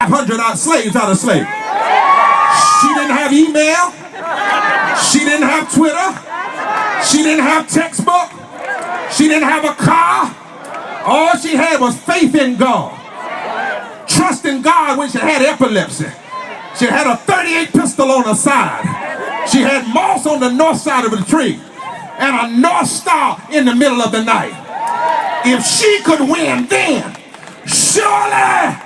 500 slaves out of slavery. She didn't have email. She didn't have Twitter. She didn't have textbook. She didn't have a car. All she had was faith in God. Trust in God when she had epilepsy. She had a .38 pistol on her side. She had moss on the north side of the tree and a North Star in the middle of the night. If she could win then, surely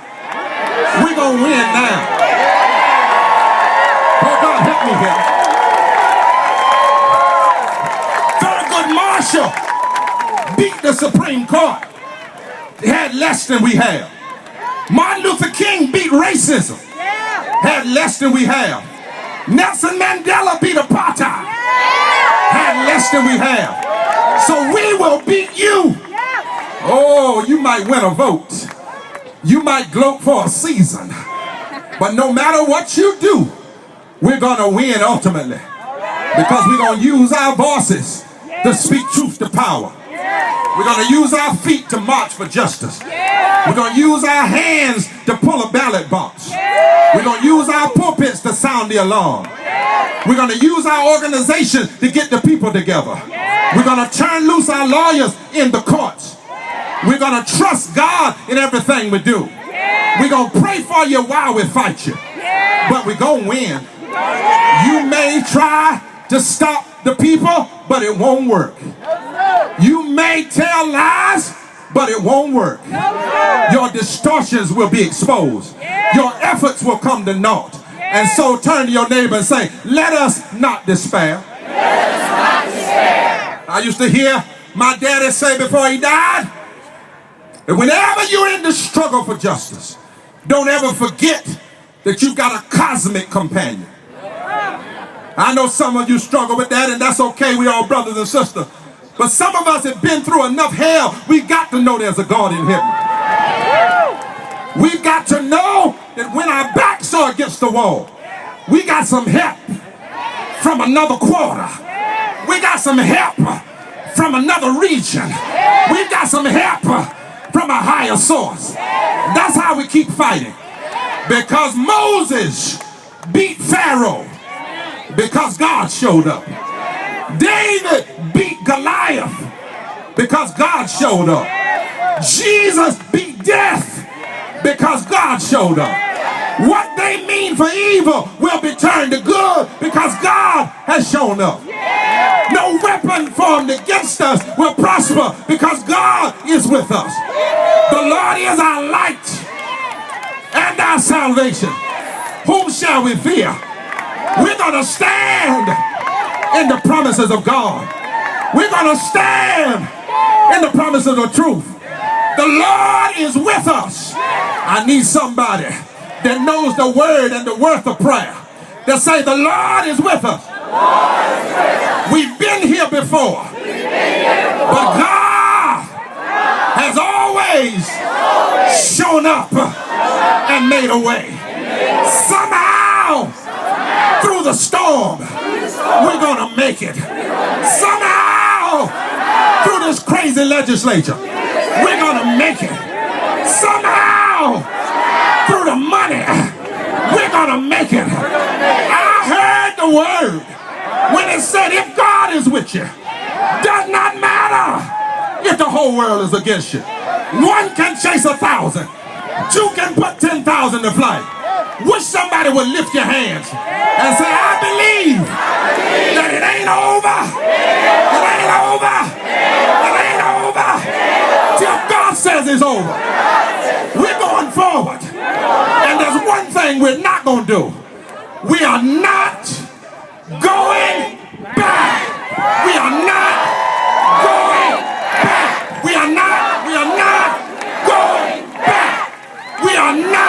we're going to win now. Oh, God, help me here. Thurgood Marshall beat the Supreme Court. They had less than we have. Martin Luther King beat racism. Had less than we have. Nelson Mandela beat apartheid. Had less than we have. So we will beat you. Oh, you might win a vote. You might gloat for a season. But no matter what you do, we're going to win ultimately. Because we're going to use our voices to speak truth to power. We're going to use our feet to march for justice. We're going to use our hands to pull a ballot box. We're going to use our pulpits to sound the alarm. We're going to use our organization to get the people together. We're going to turn loose our lawyers in the courts. We're going to trust God in everything we do. We're going to pray for you while we fight you. But we're going to win. You may try to stop the people, but it won't work. You may tell lies, but it won't work. Your distortions will be exposed. Your efforts will come to naught. And so turn to your neighbor and say, let us not despair. Let us not despair. I used to hear my daddy say before he died, that whenever you're in the struggle for justice, don't ever forget that you've got a cosmic companion. I know some of you struggle with that, and that's okay. We all brothers and sisters. But some of us have been through enough hell, we've got to know there's a God in heaven. We've got to know that when our backs are against the wall, we got some help from another quarter. We got some help from another region. We've got some help from a higher source. That's how we keep fighting. Because Moses beat Pharaoh because God showed up. David beat Goliath because God showed up. Jesus beat death because God showed up. What they mean for evil will be turned to good because God has shown up. No weapon formed against us will prosper because God is with us. The Lord is our light and our salvation. Whom shall we fear? We're going to stand in the promises of God. We're going to stand in the promises of truth. The Lord is with us. I need somebody that knows the word and the worth of prayer that say the Lord is with us. We've been here before, but God has always shown up and made a way. Somehow, through the storm, we're gonna make it. Somehow, through this crazy legislature, we're gonna make it. Somehow, through the money, we're gonna make it. I heard the word when it said, if God is with you, does not matter if the whole world is against you. One can chase 1,000. Two can put 10,000 to flight. Wish somebody would lift your hands and say, I believe that it ain't over. It ain't over. It ain't over till God says it's over. We're going forward. And there's one thing we're not going to do. We are not going back. We are not going back. We are not going back. We are not